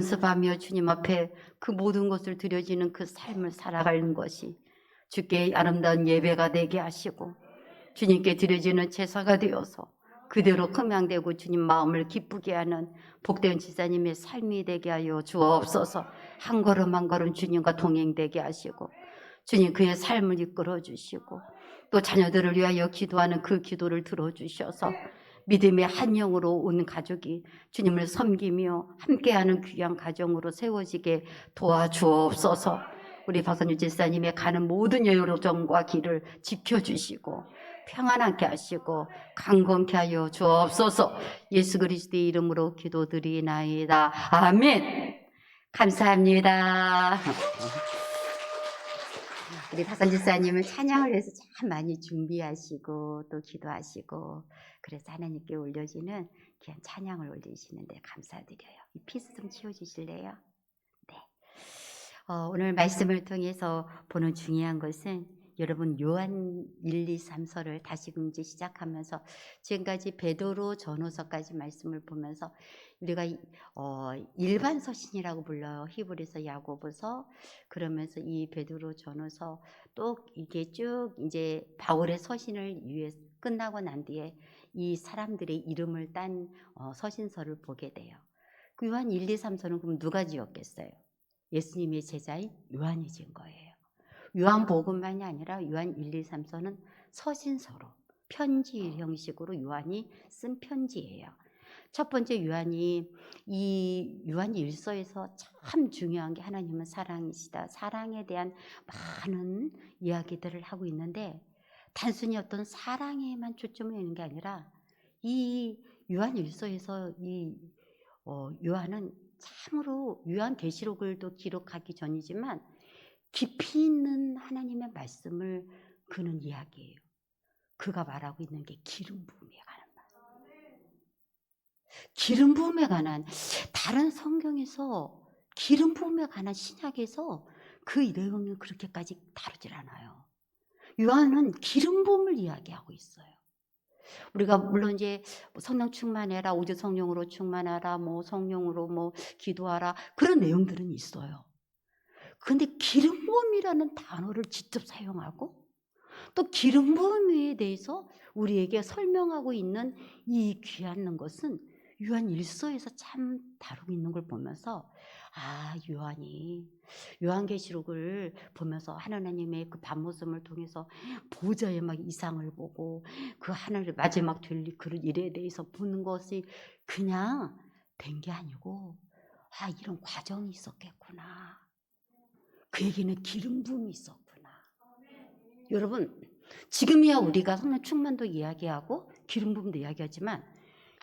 연습하며 주님 앞에 그 모든 것을 드려지는 그 삶을 살아가는 것이 주께 아름다운 예배가 되게 하시고 주님께 드려지는 제사가 되어서 그대로 흠양되고 주님 마음을 기쁘게 하는 복된 지사님의 삶이 되게 하여 주옵소서. 한 걸음 한 걸음 주님과 동행되게 하시고 주님 그의 삶을 이끌어 주시고 또 자녀들을 위하여 기도하는 그 기도를 들어주셔서 믿음의 한 영으로 온 가족이 주님을 섬기며 함께하는 귀한 가정으로 세워지게 도와주옵소서. 우리 박선유 집사님의 가는 모든 여정과 길을 지켜주시고 평안하게 하시고 강건케 하여 주옵소서. 예수 그리스도의 이름으로 기도드리나이다. 아멘. 감사합니다. 우리 박선 집사님은 찬양을 위해서 참 많이 준비하시고 또 기도하시고 그래서 하나님께 올려지는 귀한 찬양을 올리시는데 감사드려요. 이 피스 좀 치워주실래요? 네. 오늘 말씀을 통해서 보는 중요한 것은 여러분 요한 1, 2, 3서를 다시금 이제 시작하면서 지금까지 베드로 전후서까지 말씀을 보면서 우리가 일반 서신이라고 불러요. 히브리서, 야고보서. 그러면서 이 베드로 전후서 또 이게 쭉 이제 바울의 서신을 위해 끝나고 난 뒤에 이 사람들의 이름을 딴 서신서를 보게 돼요. 그 요한 1, 2, 3서는 그럼 누가 지었겠어요? 예수님의 제자인 요한이 지은 거예요. 요한복음만이 아니라 요한 1, 2, 3서는 서신서로 편지 형식으로 요한이 쓴 편지예요. 첫 번째 요한이 이 요한 1서에서 참 중요한 게 하나님은 사랑이시다. 사랑에 대한 많은 이야기들을 하고 있는데 단순히 어떤 사랑에만 초점을 두는 게 아니라 이 요한 1서에서 이 요한은 참으로 요한계시록을 또 기록하기 전이지만 깊이 있는 하나님의 말씀을 그는 이야기해요. 그가 말하고 있는 게 기름 부음에 관한 말. 기름 부음에 관한 다른 성경에서 기름 부음에 관한 신약에서 그 내용을 그렇게까지 다루질 않아요. 요한은 기름 부음을 이야기하고 있어요. 우리가 물론 이제 성령 충만해라, 우주 성령으로 충만하라, 뭐 성령으로 뭐 기도하라 그런 내용들은 있어요. 그런데 기름 부음이라는 단어를 직접 사용하고 또 기름 부음에 대해서 우리에게 설명하고 있는 이 귀한 것은 요한 1서에서 참 다루고 있는 걸 보면서 요한이 요한계시록을 보면서 하나님의 그 밤모습을 통해서 보좌의 막 이상을 보고 그 하늘 마지막 될 그런 일에 대해서 보는 것이 그냥 된 게 아니고 이런 과정이 있었겠구나. 그에게는 기름 부음이 있었구나. 여러분 지금이야 우리가 성령 충만도 이야기하고 기름 부음도 이야기하지만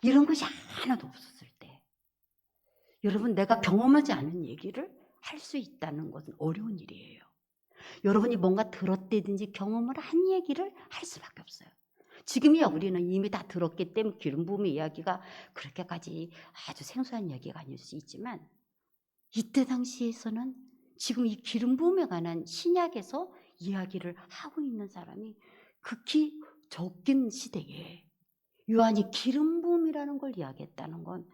이런 것이 하나도 없었을 때 여러분 내가 경험하지 않은 얘기를 할 수 있다는 것은 어려운 일이에요. 여러분이 뭔가 들었다든지 경험을 한 얘기를 할 수밖에 없어요. 지금이야 우리는 이미 다 들었기 때문에 기름 부음의 이야기가 그렇게까지 아주 생소한 이야기가 아닐 수 있지만 이때 당시에서는 지금 이 기름 부음에 관한 신약에서 이야기를 하고 있는 사람이 극히 적긴 시대에 요한이 기름 부음이라는 걸 이야기했다는 건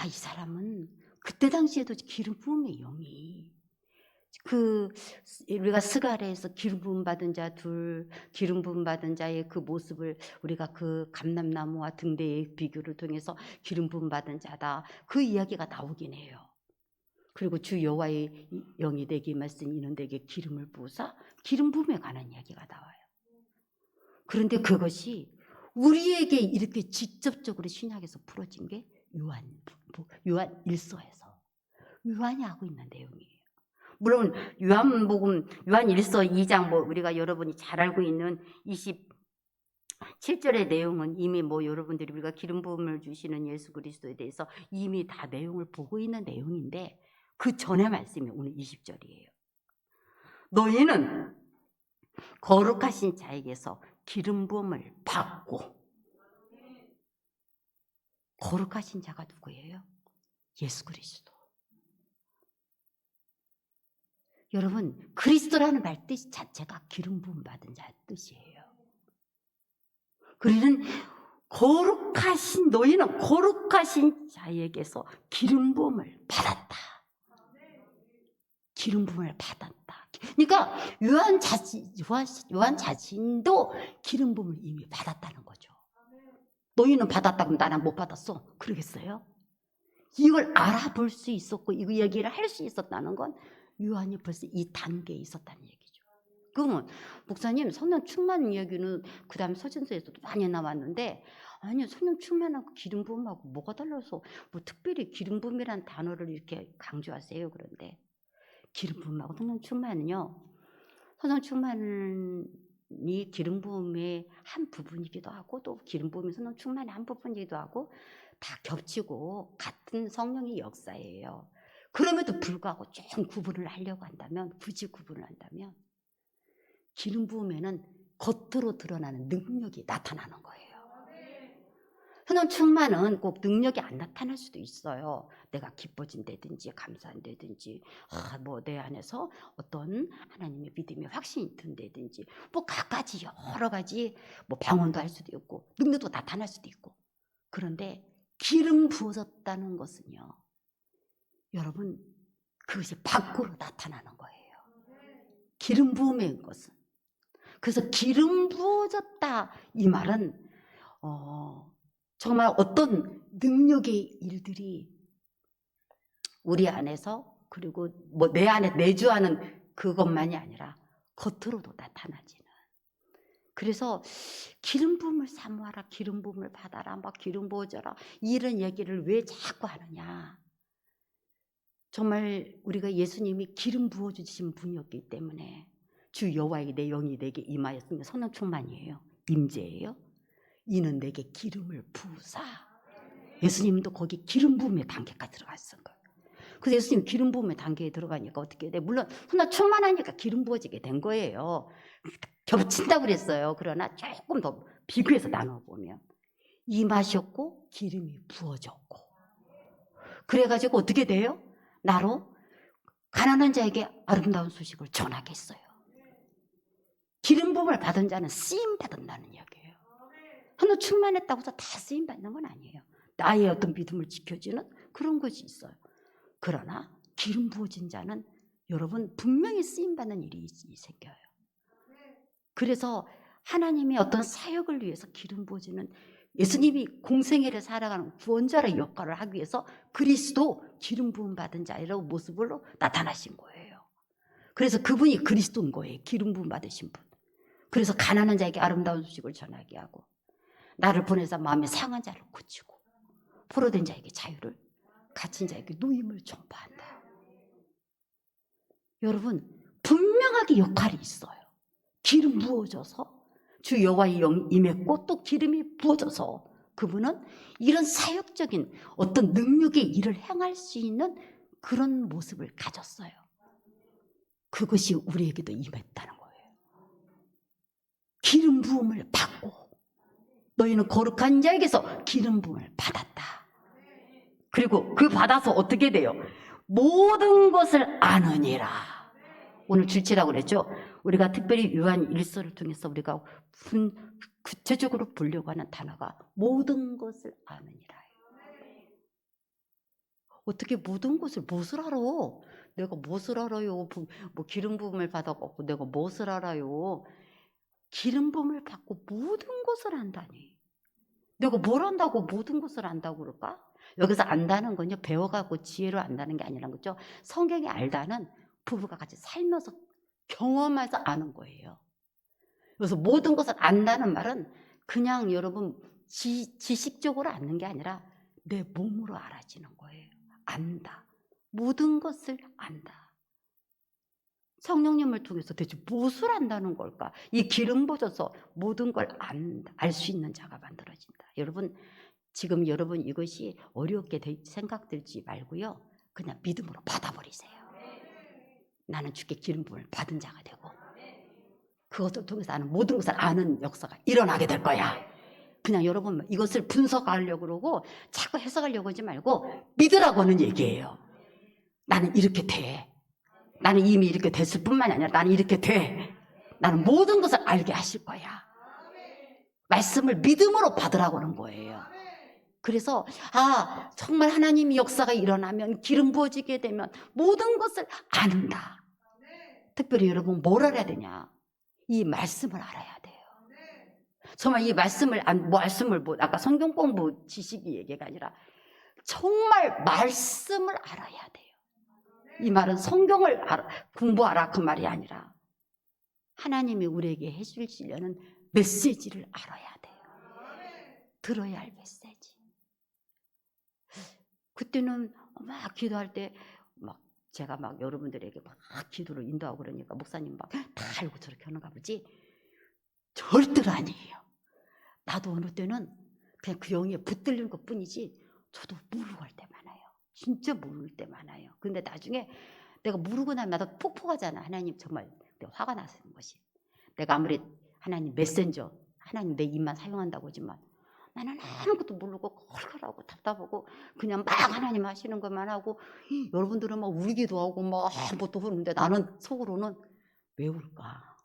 이 사람은 그때 당시에도 기름 부음의 영이 우리가 스가랴에서 기름 부음 받은 자 둘, 기름 부음 받은 자의 그 모습을 우리가 그 감람나무와 등대의 비교를 통해서 기름 부음 받은 자다 그 이야기가 나오긴 해요. 그리고 주 여호와의 영이 내게 임하시니 이는 내게 기름을 부으사 기름 부음에 관한 이야기가 나와요. 그런데 그것이 우리에게 이렇게 직접적으로 신약에서 풀어진 게 요한 1서에서 요한이 하고 있는 내용이에요. 물론 요한복음 요한 1서 2장 우리가 여러분이 잘 알고 있는 27절의 내용은 이미 여러분들이 우리가 기름 부음을 주시는 예수 그리스도에 대해서 이미 다 내용을 보고 있는 내용인데 그 전의 말씀이 오늘 20절이에요. 너희는 거룩하신 자에게서 기름 부음을 받고 거룩하신 자가 누구예요? 예수 그리스도. 여러분 그리스도라는 말 뜻 자체가 기름 부음 받은 자 뜻이에요. 우리는 거룩하신 너희는 거룩하신 자에게서 기름 부음을 받았다. 기름 부음을 받았다. 그러니까 요한 자신도 기름 부음을 이미 받았다는 거죠. 너희는 받았다 그럼 나는 못 받았어? 그러겠어요? 이걸 알아볼 수 있었고 이 얘기를 할 수 있었다는 건 요한이 벌써 이 단계에 있었다는 얘기죠. 그러면 목사님 성령 충만 이야기는 그 다음 서신서에서도 많이 나왔는데 아니요, 성령 충만하고 기름 부음하고 뭐가 달라서 뭐 특별히 기름 부음이라는 단어를 이렇게 강조하세요. 그런데 기름 부음하고 성령 충만은요, 성령 충만이 기름 부음의 한 부분이기도 하고 또 기름 부음이 성령 충만의 한 부분이기도 하고 다 겹치고 같은 성령의 역사예요. 그럼에도 불구하고 좀 구분을 하려고 한다면, 굳이 구분을 한다면 기름 부음에는 겉으로 드러나는 능력이 나타나는 거예요. 성령 충만은 꼭 능력이 안 나타날 수도 있어요. 내가 기뻐진다든지 감사한다든지 뭐 내 안에서 어떤 하나님의 믿음의 확신이 든다든지 뭐 갖가지 여러 가지 뭐 방언도 할 수도 있고 능력도 나타날 수도 있고. 그런데 기름 부어졌다는 것은요, 여러분 그것이 밖으로 나타나는 거예요. 기름 부음의 것은. 그래서 기름 부어졌다 이 말은 정말 어떤 능력의 일들이 우리 안에서 그리고 뭐 내 안에 내주하는 그것만이 아니라 겉으로도 나타나지는. 그래서 기름 부음을 사모하라, 기름 부음을 받아라, 막 기름 부어져라 이런 얘기를 왜 자꾸 하느냐. 정말 우리가 예수님이 기름 부어주신 분이었기 때문에 주 여호와의 내 영이 내게 임하였으면 성령 충만이에요. 임재예요. 이는 내게 기름을 부으사. 예수님도 거기 기름 부음의 단계까지 들어갔던 거예요. 그래서 예수님 기름 부음의 단계에 들어가니까 어떻게 돼? 물론 성령 충만하니까 기름 부어지게 된 거예요. 겹친다고 그랬어요. 그러나 조금 더 비교해서 나눠보면 임하셨고 기름이 부어졌고 그래가지고 어떻게 돼요? 나로 가난한 자에게 아름다운 소식을 전하겠어요. 기름 부음을 받은 자는 쓰임 받는다는 이야기예요. 성령 충만했다고 해서 다 쓰임 받는 건 아니에요. 나의 어떤 믿음을 지켜주는 그런 것이 있어요. 그러나 기름 부어진 자는 여러분 분명히 쓰임 받는 일이 생겨요. 그래서 하나님의 어떤 사역을 위해서 기름 부어지는 예수님이 공생애를 살아가는 구원자의 역할을 하기 위해서 그리스도 기름 부음 받은 자라고 모습으로 나타나신 거예요. 그래서 그분이 그리스도인 거예요. 기름 부음 받으신 분. 그래서 가난한 자에게 아름다운 소식을 전하게 하고 나를 보내서 마음에 상한 자를 고치고 포로된 자에게 자유를 갇힌 자에게 노임을 전파한다. 여러분 분명하게 역할이 있어요. 기름 부어져서 주 여호와의 영이 임했고 또 기름이 부어져서 그분은 이런 사역적인 어떤 능력의 일을 행할 수 있는 그런 모습을 가졌어요. 그것이 우리에게도 임했다는 거예요. 기름 부음을 받고 너희는 거룩한 자에게서 기름 부음을 받았다. 그리고 그 받아서 어떻게 돼요? 모든 것을 아느니라. 오늘 주치라고 그랬죠. 우리가 특별히 요한 1서를 통해서 우리가 구체적으로 보려고 하는 단어가 모든 것을 아느니라. 어떻게 모든 것을 무엇을 알아? 내가 무엇을 알아요? 뭐 기름 부음을 받아갖고 내가 무엇을 알아요? 기름 부음을 받고 모든 것을 안다니. 내가 뭘 안다고 모든 것을 안다고 그럴까? 여기서 안다는 건요, 배워가고 지혜로 안다는 게 아니라는 거죠. 성경에 알다는 부부가 같이 살면서 경험해서 아는 거예요. 그래서 모든 것을 안다는 말은 그냥 여러분 지식적으로 아는 게 아니라 내 몸으로 알아지는 거예요. 안다. 모든 것을 안다. 성령님을 통해서 대체 무엇을 안다는 걸까? 이 기름 부어져서 모든 걸 알 수 있는 자가 만들어진다. 여러분 지금 여러분 이것이 어렵게 생각들지 말고요. 그냥 믿음으로 받아버리세요. 나는 주께 기름 부음을 받은 자가 되고 그것을 통해서 나는 모든 것을 아는 역사가 일어나게 될 거야. 그냥 여러분 이것을 분석하려고 그러고 자꾸 해석하려고 하지 말고 믿으라고는 얘기해요. 나는 이렇게 돼. 나는 이미 이렇게 됐을 뿐만이 아니라 나는 이렇게 돼. 나는 모든 것을 알게 하실 거야. 말씀을 믿음으로 받으라고 하는 거예요. 그래서 정말 하나님의 역사가 일어나면, 기름 부어지게 되면 모든 것을 아는다. 특별히 여러분 뭘 알아야 되냐? 이 말씀을 알아야 돼요. 정말 이 말씀을 아까 성경 공부 지식이 얘기가 아니라 정말 말씀을 알아야 돼요. 이 말은 성경을 공부하라 그 말이 아니라 하나님이 우리에게 해주시려는 메시지를 알아야 돼요. 들어야 할 메시지. 그때는 막 기도할 때 제가 여러분들에게 막 기도를 인도하고 그러니까 목사님 막 다 알고 저렇게 하는가 보지? 절대로 아니에요. 나도 어느 때는 그냥 그 영에 붙들린 것 뿐이지 저도 모르고 할 때 많아요. 진짜 모를 때 많아요. 근데 나중에 내가 모르고 나면 나도 폭포하잖아. 하나님 정말 내가 화가 나서는 것이. 내가 아무리 하나님 메신저, 하나님 내 입만 사용한다고 하지만 나는 아무것도 모르고 콜콜하고 답답하고 그냥 막 하나님 하시는 것만 하고 여러분들은 막 울기도 하고 막 뭣도 하는데 나는 속으로는 왜 울까?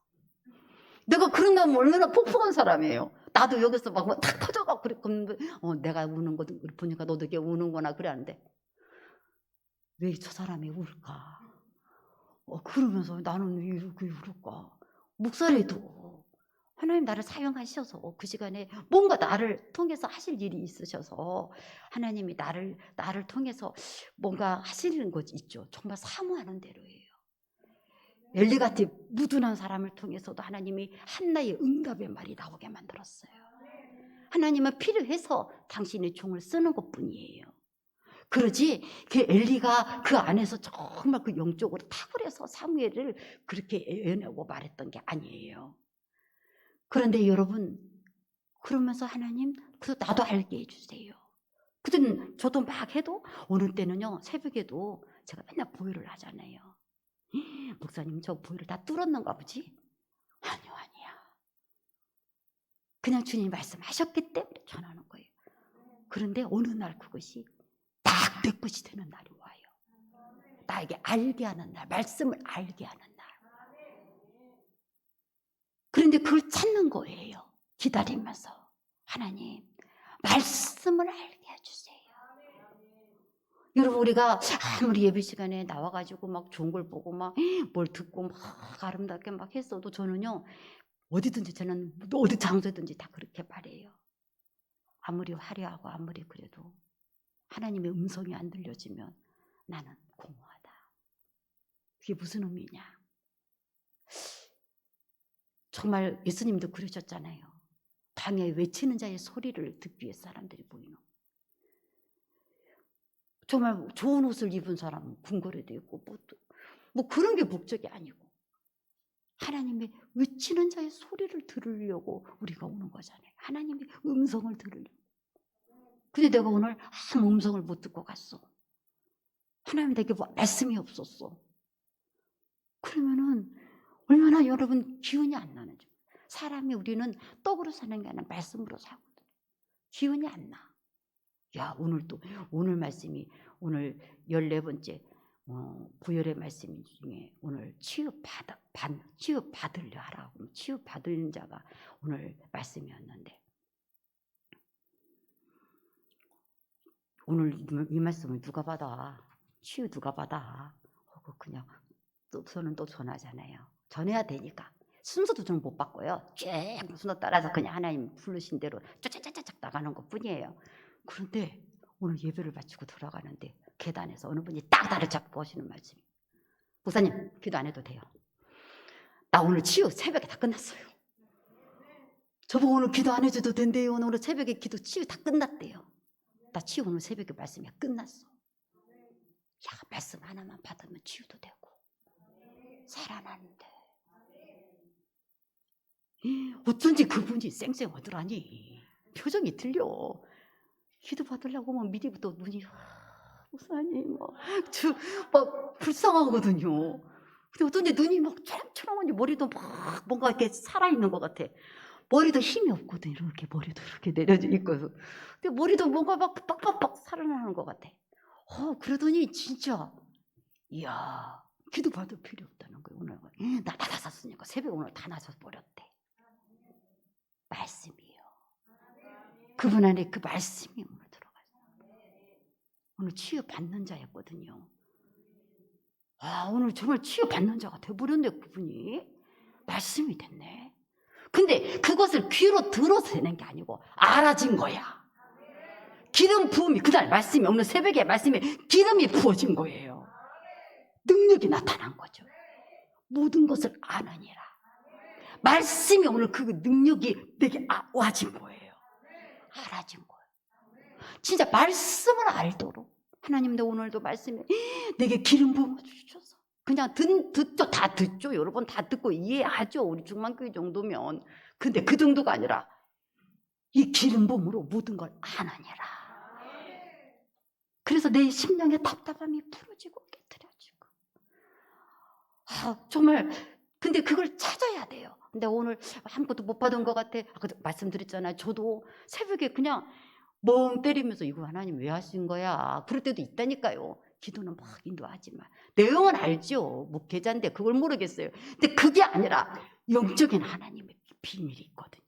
내가 그런다면 얼마나 폭폭한 사람이에요. 나도 여기서 막 탁 터져가고 그랬는데 내가 우는 거 보니까 너도 이렇게 우는구나 그래 하는데 왜 저 사람이 울까? 그러면서 나는 왜 이렇게 울까? 목사래도 하나님 나를 사용하셔서 그 시간에 뭔가 나를 통해서 하실 일이 있으셔서 하나님이 나를 통해서 뭔가 하시는 것 있죠. 정말 사모하는 대로예요. 엘리같이 무둔한 사람을 통해서도 하나님이 한나의 응답의 말이 나오게 만들었어요. 하나님은 필요해서 당신의 종을 쓰는 것뿐이에요. 그러지 그 엘리가 그 안에서 정말 그 영적으로 탁월해서 사무엘을 그렇게 애내고 말했던 게 아니에요. 그런데 여러분 그러면서 하나님 나도 알게 해주세요. 그때는 저도 막 해도 어느 때는요 새벽에도 제가 맨날 보혈을 하잖아요. 목사님 저 보혈을 다 뚫었는가 보지? 아니야. 그냥 주님 말씀하셨기 때문에 전하는 거예요. 그런데 어느 날 그것이 딱 내 것이 되는 날이 와요. 나에게 알게 하는 날, 말씀을 알게 하는 날. 그런데 그걸 찾는 거예요. 기다리면서 하나님 말씀을 알게 해주세요. 여러분 우리가 아무리 예배 시간에 나와가지고 막 좋은 걸 보고 막 뭘 듣고 막 아름답게 막 했어도 저는요 어디든지 저는 어디 장소든지 다 그렇게 말해요. 아무리 화려하고 아무리 그래도 하나님의 음성이 안 들려지면 나는 공허하다. 그게 무슨 의미냐? 정말 예수님도 그러셨잖아요. 방에 외치는 자의 소리를 듣기 위해 사람들이 모이는. 정말 좋은 옷을 입은 사람은 궁궐에도 있고 뭐 그런 게 목적이 아니고 하나님의 외치는 자의 소리를 들으려고 우리가 오는 거잖아요. 하나님의 음성을 들으려고. 근데 내가 오늘 아무 음성을 못 듣고 갔어. 하나님 내게 말씀이 없었어. 그러면은 얼마나 여러분 기운이 안 나는지. 사람이 우리는 떡으로 사는 게 아니라 말씀으로 사거든. 기운이 안 나. 야 오늘 말씀이 오늘 14번째 부열의 말씀 중에 오늘 치유받으려 하라고 치유받은 자가 오늘 말씀이었는데 오늘 이 말씀을 누가 받아? 치유 누가 받아? 그냥 저는 또 전하잖아요. 전해야 되니까. 순서도 저는 못 바꿔요. 쭉 순서 따라서 그냥 하나님 부르신 대로 쫙쫙쫙쫙 나가는 것 뿐이에요. 그런데 오늘 예배를 마치고 돌아가는데 계단에서 어느 분이 딱 나를 잡고 하시는 말씀이 목사님 기도 안 해도 돼요. 나 오늘 치유 새벽에 다 끝났어요. 저보고 오늘 기도 안 해줘도 된대요. 오늘 새벽에 기도 치유 다 끝났대요. 나 치유 오늘 새벽에 말씀이 끝났어. 야 말씀 하나만 받으면 치유도 되고 살아나는데 어쩐지 그분이 쌩쌩하더라니. 표정이 틀려. 기도 받으려고 하면 미리부터 눈이 목사님 막 불쌍하거든요. 근데 어쩐지 눈이 막 초롱초롱하니 머리도 막 뭔가 이렇게 살아있는 것 같아. 머리도 힘이 없거든. 이렇게 머리도 이렇게 내려져 있고. 근데 머리도 뭔가 막 빡빡빡 살아나는 것 같아. 그러더니 진짜 이야 기도 받을 필요 없다는 거예요. 오늘 나 다 나섰으니까 새벽에 오늘 다 나서 버렸대. 말씀이요. 그분 안에 그 말씀이 오늘 들어가요. 오늘 치유받는 자였거든요. 오늘 정말 치유받는 자가 돼버렸네. 그분이 말씀이 됐네. 근데 그것을 귀로 들어서 되는 게 아니고 알아진 거야. 기름 부음이, 그날 말씀이, 오늘 새벽에 말씀에 기름이 부어진 거예요. 능력이 나타난 거죠. 모든 것을 아느니라. 말씀이 오늘 그 능력이 내게 와진 거예요. 알아진 거예요. 진짜 말씀을 알도록 하나님도 오늘도 말씀에 내게 기름 부어 주셔서 그냥 듣죠. 다 듣죠. 여러분 다 듣고 이해하죠. 우리 중만교회 정도면. 근데 그 정도가 아니라 이 기름 부음으로 모든 걸 아느니라. 그래서 내 심령의 답답함이 풀어지고 깨트려지고. 정말 근데 그걸 찾아야 돼요. 근데 오늘 아무것도 못 받은 것 같아. 말씀드렸잖아요. 저도 새벽에 그냥 멍 때리면서 이거 하나님 왜 하신 거야? 그럴 때도 있다니까요. 기도는 막 인도하지만 내용은 알죠. 목회자인데 그걸 모르겠어요. 근데 그게 아니라 영적인 하나님의 비밀이 있거든요.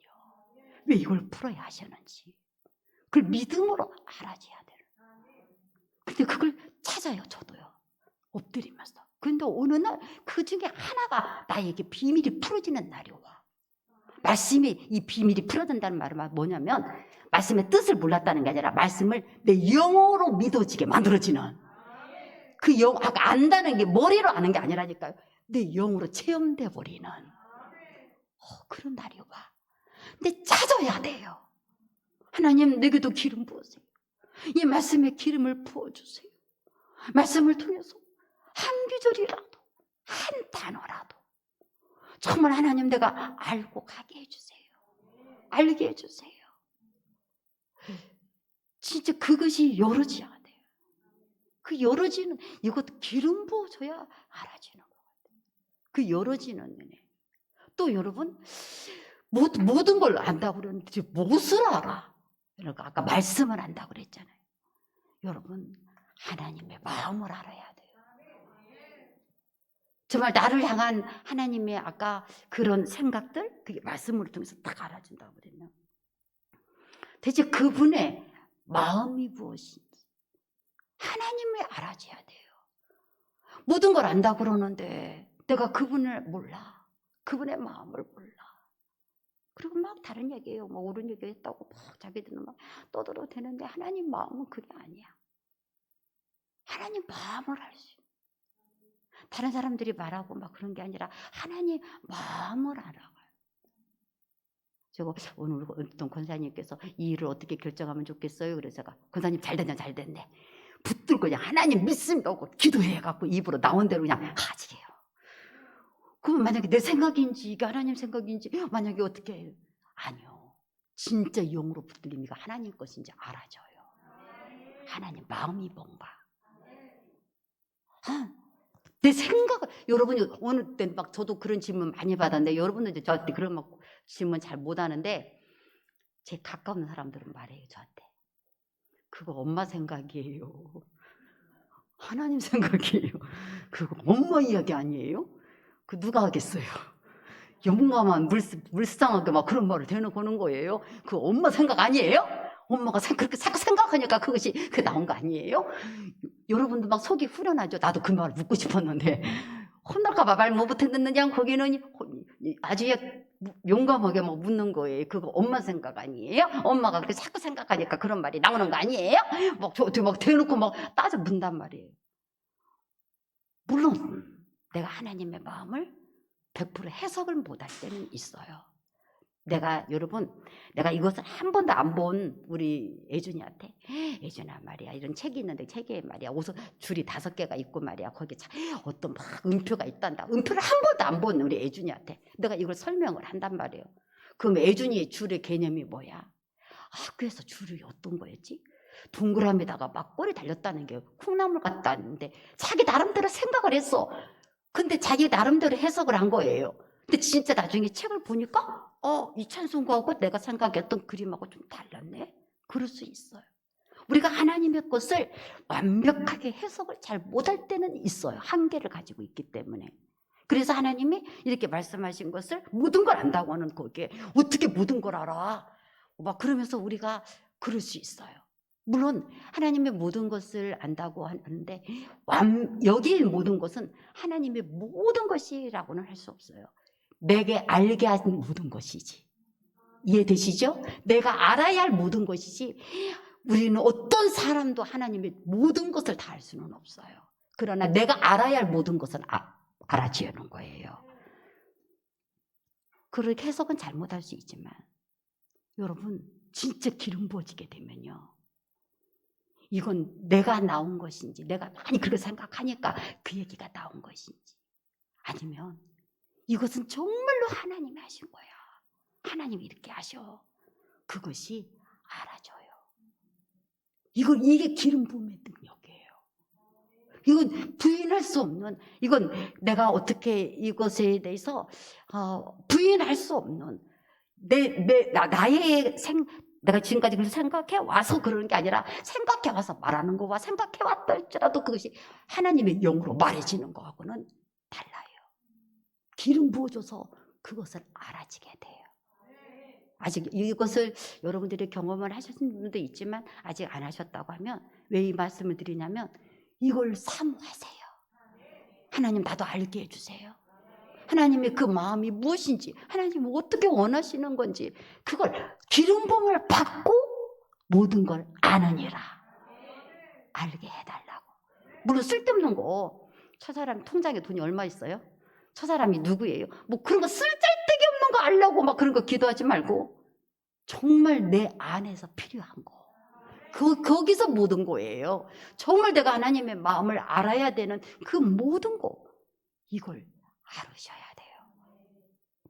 왜 이걸 풀어야 하시는지 그걸 믿음으로 알아줘야 돼요. 근데 그걸 찾아요. 저도요. 엎드리면서. 근데 어느 날 그 중에 하나가 나에게 비밀이 풀어지는 날이 와. 말씀이 이 비밀이 풀어진다는 말은 뭐냐면 말씀의 뜻을 몰랐다는 게 아니라 말씀을 내 영어로 믿어지게 만들어지는 그 아까 안다는 게 머리로 아는 게 아니라니까요. 내 영으로 체험돼 버리는 그런 날이 와. 근데 찾아야 돼요. 하나님 내게도 기름 부으세요. 이 말씀에 기름을 부어주세요. 말씀을 통해서 한 구절이라도 한 단어라도 정말 하나님 내가 알고 가게 해주세요. 알게 해주세요. 진짜 그것이 열어져야 돼요. 그 열어지는 이것도 기름 부어줘야 알아지는 것 같아요. 그 열어지는 은혜. 또 여러분 모든 걸 안다고 그러는데 무엇을 알아? 그러니까 아까 말씀을 안다고 그랬잖아요. 여러분 하나님의 마음을 알아야 돼요. 정말 나를 향한 하나님의 아까 그런 생각들 그게 말씀을 통해서 딱 알아준다고 그랬나? 대체 그분의 마음이 무엇인지 하나님을 알아줘야 돼요. 모든 걸 안다고 그러는데 내가 그분을 몰라. 그분의 마음을 몰라. 그리고 막 다른 얘기예요. 막 옳은 얘기 했다고 막 자기들은 막 떠들어대는데 하나님 마음은 그게 아니야. 하나님 마음을 알 수 있는. 다른 사람들이 말하고 막 그런 게 아니라 하나님 마음을 알아가요. 제가 오늘 어떤 권사님께서 이 일을 어떻게 결정하면 좋겠어요? 그래서 제가 권사님 잘 됐네 잘 됐네. 붙들고 그냥 하나님 믿습니다 하고 기도해갖고 입으로 나온 대로 그냥 하지래요. 그럼 만약에 내 생각인지 이게 하나님 생각인지 만약에 어떻게 해요? 아니요. 진짜 영으로 붙들림이가 하나님 것인지 알아줘요. 하나님 마음이 뭔가. 내 생각을 여러분이 어느 때 막 저도 그런 질문 많이 받았는데 여러분들 저한테 그런 막 질문 잘 못하는데 제 가까운 사람들은 말해요. 저한테 그거 엄마 생각이에요. 하나님 생각이에요. 그거 엄마 이야기 아니에요? 그 누가 하겠어요? 영감한 물상하게 막 그런 말을 대놓고 하는 거예요. 그 엄마 생각 아니에요? 엄마가 그렇게 자꾸 생각하니까 그것이 나온 거 아니에요? 여러분도 막 속이 후련하죠. 나도 그 말을 묻고 싶었는데 혼날까봐 말 못했는데 그냥 거기는 아주 용감하게 막 묻는 거예요. 그거 엄마 생각 아니에요? 엄마가 그렇게 자꾸 생각하니까 그런 말이 나오는 거 아니에요? 막 대놓고 막 따져 묻단 말이에요. 물론 내가 하나님의 마음을 100% 해석을 못할 때는 있어요. 여러분 내가 이것을 한 번도 안 본 우리 애준이한테 애준아 말이야 이런 책이 있는데 책에 말이야 옷은 줄이 5개가 있고 말이야 거기에 어떤 막 음표가 있단다. 음표를 한 번도 안 본 우리 애준이한테 내가 이걸 설명을 한단 말이에요. 그럼 애준이의 줄의 개념이 뭐야? 학교에서 줄이 어떤 거였지? 동그라미에다가 막 꼬리 달렸다는 게 콩나물 같다는데 자기 나름대로 생각을 했어. 근데 자기 나름대로 해석을 한 거예요. 근데 진짜 나중에 책을 보니까 이 찬송가하고 내가 생각했던 그림하고 좀 달랐네? 그럴 수 있어요. 우리가 하나님의 것을 완벽하게 해석을 잘 못할 때는 있어요. 한계를 가지고 있기 때문에. 그래서 하나님이 이렇게 말씀하신 것을 모든 걸 안다고 하는 거기에 어떻게 모든 걸 알아? 막 그러면서 우리가 그럴 수 있어요. 물론 하나님의 모든 것을 안다고 하는데 여기에 모든 것은 하나님의 모든 것이라고는 할 수 없어요. 내게 알게 한 모든 것이지. 이해되시죠? 내가 알아야 할 모든 것이지 우리는 어떤 사람도 하나님의 모든 것을 다 알 수는 없어요. 그러나 내가 알아야 할 모든 것은 알아지는 거예요. 그렇게 해석은 잘못할 수 있지만 여러분 진짜 기름 부어지게 되면요, 이건 내가 나온 것인지 내가 많이 그렇게 생각하니까 그 얘기가 나온 것인지 아니면 이것은 정말로 하나님이 하신 거야. 하나님이 이렇게 하셔. 그것이 알아져요. 이게 기름 부음의 능력이에요. 이건 부인할 수 없는, 이건 내가 어떻게 이것에 대해서 부인할 수 없는 내가 지금까지 그렇게 생각해 와서 그러는 게 아니라 생각해 와서 말하는 거와 생각해 왔다 할지라도 그것이 하나님의 영으로 말해지는 거하고는 달라요. 기름 부어줘서 그것을 알아지게 돼요. 아직 이것을 여러분들이 경험을 하셨는 분도 있지만 아직 안 하셨다고 하면 왜 이 말씀을 드리냐면 이걸 사모하세요. 하나님 나도 알게 해주세요. 하나님의 그 마음이 무엇인지, 하나님이 어떻게 원하시는 건지 그걸 기름 부음을 받고 모든 걸 아느니라. 알게 해달라고. 물론 쓸데없는 거, 저 사람 통장에 돈이 얼마 있어요? 저 사람이 누구예요? 뭐 그런 거 쓸데기 없는 거 알려고 막 그런 거 기도하지 말고 정말 내 안에서 필요한 거, 거기서 모든 거예요. 정말 내가 하나님의 마음을 알아야 되는 그 모든 거, 이걸 알으셔야 돼요.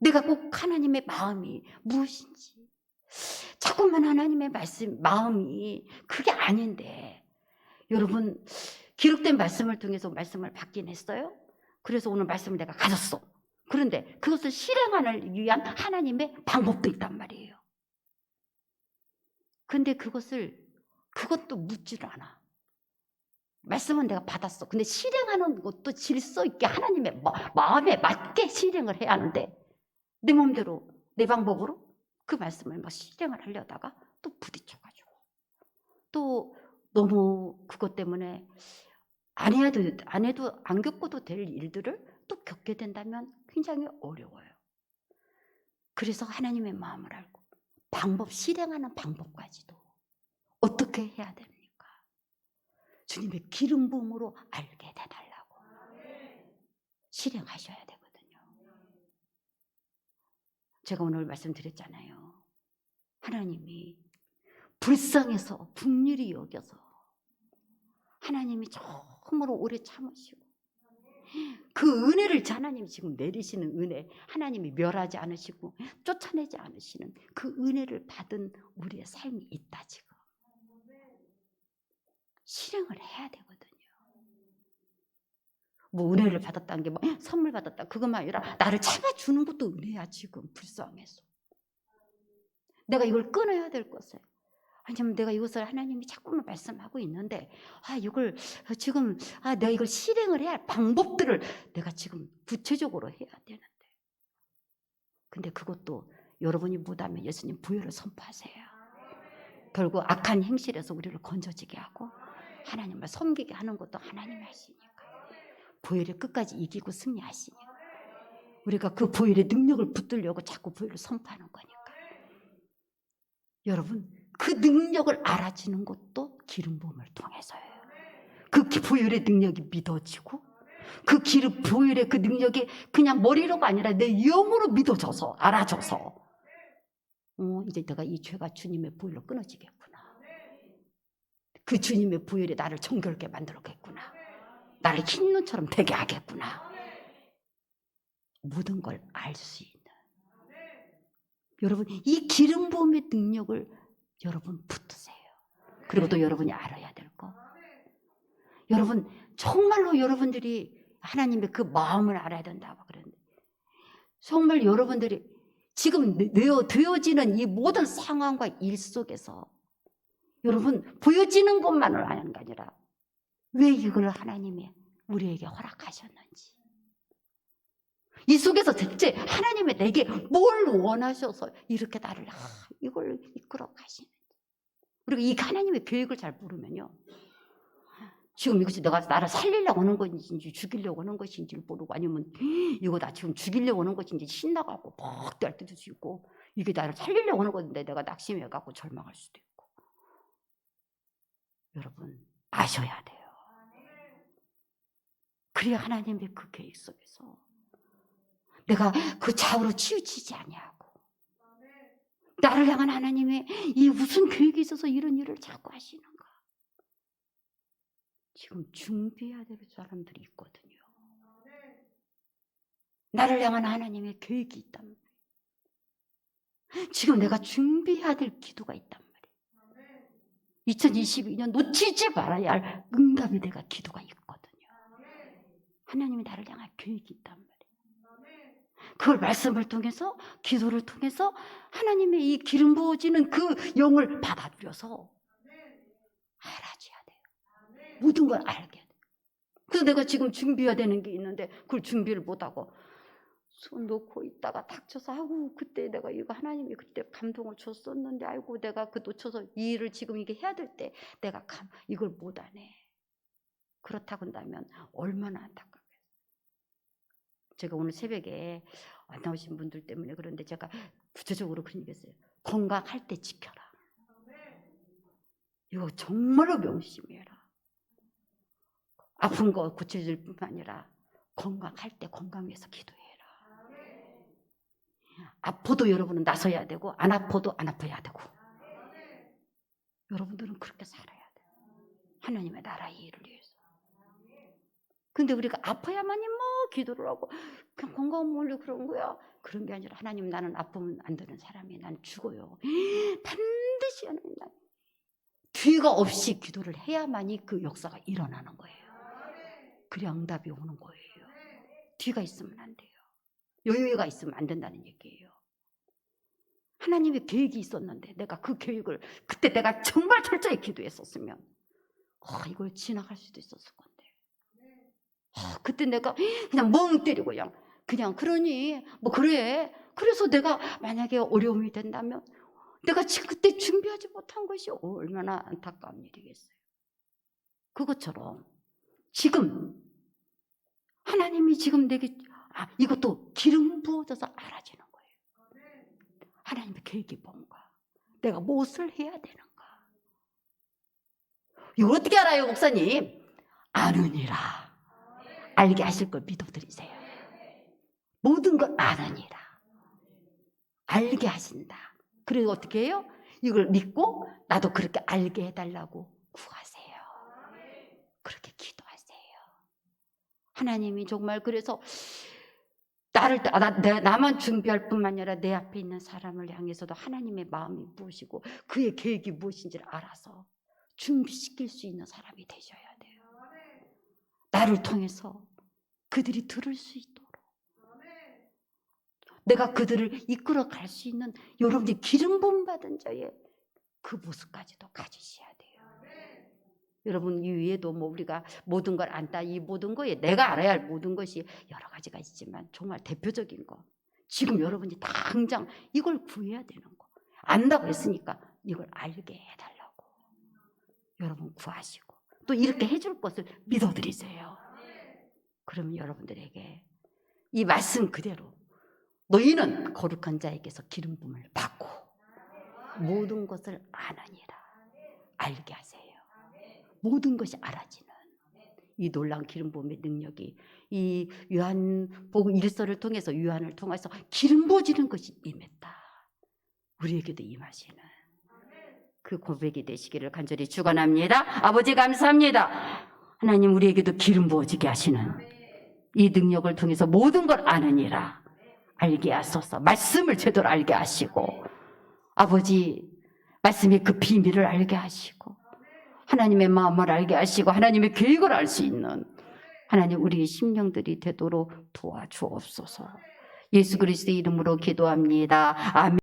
내가 꼭 하나님의 마음이 무엇인지, 자꾸만 하나님의 마음이 그게 아닌데, 여러분 기록된 말씀을 통해서 말씀을 받긴 했어요. 그래서 오늘 말씀을 내가 가졌어. 그런데 그것을 실행하기 위한 하나님의 방법도 있단 말이에요. 근데 그것도 묻질 않아. 말씀은 내가 받았어. 근데 실행하는 것도 질서 있게 하나님의 마음에 맞게 실행을 해야 하는데 내 마음대로 내 방법으로 그 말씀을 막 실행을 하려다가 또 부딪혀가지고 또 너무 그것 때문에 안 겪어도 될 일들을 또 겪게 된다면 굉장히 어려워요. 그래서 하나님의 마음을 알고 실행하는 방법까지도 어떻게 해야 됩니까? 주님의 기름 부음으로 알게 해달라고 실행하셔야 되거든요. 제가 오늘 말씀드렸잖아요. 하나님이 불쌍해서 긍휼히 여겨서 하나님이 정말로 오래 참으시고 그 은혜를 하나님이 지금 내리시는 은혜, 하나님이 멸하지 않으시고 쫓아내지 않으시는 그 은혜를 받은 우리의 삶이 있다. 지금 실행을 해야 되거든요. 뭐 은혜를 받았다는 게 뭐 선물 받았다 그것만 아니라 나를 참아주는 것도 은혜야. 지금 불쌍해서 내가 이걸 끊어야 될 것을, 아니면 내가 이것을 하나님이 자꾸만 말씀하고 있는데 이걸 지금 내가 이걸 실행을 해야 할 방법들을 내가 지금 구체적으로 해야 되는데, 근데 그것도 여러분이 못하면 예수님 보혈을 선포하세요. 결국 악한 행실에서 우리를 건져지게 하고 하나님을 섬기게 하는 것도 하나님이 하시니까, 보혈을 끝까지 이기고 승리하시니까 우리가 그 보혈의 능력을 붙들려고 자꾸 보혈을 선포하는 거니까, 여러분 그 능력을 알아지는 것도 기름 부음을 통해서예요. 그 보혈의 능력이 믿어지고 그 보혈의 그 능력이 그냥 머리로가 아니라 내 영으로 믿어져서 알아져서 이제 내가 이 죄가 주님의 보혈로 끊어지겠구나. 그 주님의 보혈이 나를 정결하게 만들었겠구나. 나를 흰 눈처럼 되게 하겠구나. 모든 걸 알 수 있는, 여러분 이 기름 부음의 능력을 여러분 붙드세요. 그리고 또 여러분이 알아야 될 거, 여러분 정말로 여러분들이 하나님의 그 마음을 알아야 된다고 그랬는데, 정말 여러분들이 지금 되어지는 이 모든 상황과 일 속에서 여러분 보여지는 것만을 아는 게 아니라 왜 이걸 하나님이 우리에게 허락하셨는지, 이 속에서 대체 하나님이 내게 뭘 원하셔서 이렇게 나를 이걸 이끌어 가시는지. 그리고 이 하나님의 계획을 잘 모르면요, 지금 이것이 내가 나를 살리려고 하는 것인지 죽이려고 하는 것인지 모르고, 아니면 이거 나 지금 죽이려고 하는 것인지 신나가고 퍽 뛸 때도 있고, 이게 나를 살리려고 하는 건데 내가 낙심해갖고 절망할 수도 있고. 여러분 아셔야 돼요. 그래야 하나님의 그 계획 속에서 내가 그 좌우로 치우치지 아니하고, 나를 향한 하나님의 이 무슨 계획이 있어서 이런 일을 자꾸 하시는가. 지금 준비해야 될 사람들이 있거든요. 나를 향한 하나님의 계획이 있단 말이에요. 지금 내가 준비해야 될 기도가 있단 말이에요. 2022년 놓치지 말아야 할 응답이 내가 기도가 있거든요. 하나님이 나를 향한 계획이 있단 말이에요. 그걸 말씀을 통해서, 기도를 통해서 하나님의 이 기름 부어지는 그 영을 받아들여서 알아줘야 돼요. 모든 걸 알게 돼요. 그래서 내가 지금 준비해야 되는 게 있는데 그걸 준비를 못하고 손 놓고 있다가 닥쳐서, 아이고 그때 내가 이거 하나님이 그때 감동을 줬었는데, 아이고 내가 그 놓쳐서 이 일을 지금 이게 해야 될 때 내가 이걸 못하네. 그렇다고 한다면 얼마나 안타까워요. 제가 오늘 새벽에 안 나오신 분들 때문에 그런데 제가 구체적으로 그런 얘기 했어요. 건강할 때 지켜라. 이거 정말로 명심해라. 아픈 거 고쳐줄 뿐만 아니라 건강할 때 건강해서 기도해라. 아파도 여러분은 나서야 되고, 안 아파도 안 아파야 되고. 여러분들은 그렇게 살아야 돼요. 하나님의 나라의 일을 위해서. 근데 우리가 아파야만이 뭐 기도를 하고 그냥 건강 몰려 그런 거야. 그런 게 아니라, 하나님 나는 아프면 안 되는 사람이, 난 죽어요. 반드시 하나님, 난 뒤가 없이 기도를 해야만이 그 역사가 일어나는 거예요. 그래야 응답이 오는 거예요. 뒤가 있으면 안 돼요. 여유가 있으면 안 된다는 얘기예요. 하나님의 계획이 있었는데 내가 그 계획을 그때 내가 정말 철저히 기도했었으면 이걸 지나갈 수도 있었을 건데, 그때 내가 그냥 멍 때리고 그냥 그러니 뭐 그래. 그래서 내가 만약에 어려움이 된다면 내가 지금 그때 준비하지 못한 것이 얼마나 안타까운 일이겠어요. 그것처럼 지금 하나님이 지금 내게 이것도 기름 부어져서 알아지는 거예요. 하나님의 계획이 뭔가, 내가 무엇을 해야 되는가. 이거 어떻게 알아요, 목사님? 아느니라. 알게 하실 걸 믿어드리세요. 모든 걸 아느니라. 알게 하신다. 그래서 어떻게 해요? 이걸 믿고 나도 그렇게 알게 해달라고 구하세요. 그렇게 기도하세요. 하나님이 정말 그래서 나만 준비할 뿐만 아니라 내 앞에 있는 사람을 향해서도 하나님의 마음이 무엇이고 그의 계획이 무엇인지를 알아서 준비시킬 수 있는 사람이 되셔야 돼요. 나를 통해서 그들이 들을 수 있도록, 내가 그들을 이끌어 갈 수 있는 여러분들이 기름 부음 받은 자의 그 모습까지도 가지셔야 돼요. 여러분, 이 위에도 뭐 우리가 모든 걸 안다, 이 모든 거에 내가 알아야 할 모든 것이 여러 가지가 있지만 정말 대표적인 거, 지금 여러분이 당장 이걸 구해야 되는 거, 안다고 했으니까 이걸 알게 해달라고 여러분 구하시고 또 이렇게 해줄 것을 믿어드리세요. 그러면 여러분들에게 이 말씀 그대로 너희는 거룩한 자에게서 기름 부음을 받고 모든 것을 아느니라. 알게 하세요. 모든 것이 알아지는 이 놀라운 기름 부음의 능력이 이 요한복음 1서를 통해서, 요한을 통해서 기름 부어지는 것이 임했다. 우리에게도 임하시는 그 고백이 되시기를 간절히 축원합니다. 아버지 감사합니다. 하나님, 우리에게도 기름 부어지게 하시는 이 능력을 통해서 모든 걸 아느니라. 알게 하소서. 말씀을 제대로 알게 하시고, 아버지 말씀의 그 비밀을 알게 하시고, 하나님의 마음을 알게 하시고, 하나님의 계획을 알 수 있는 하나님, 우리의 심령들이 되도록 도와주옵소서. 예수 그리스도의 이름으로 기도합니다. 아멘.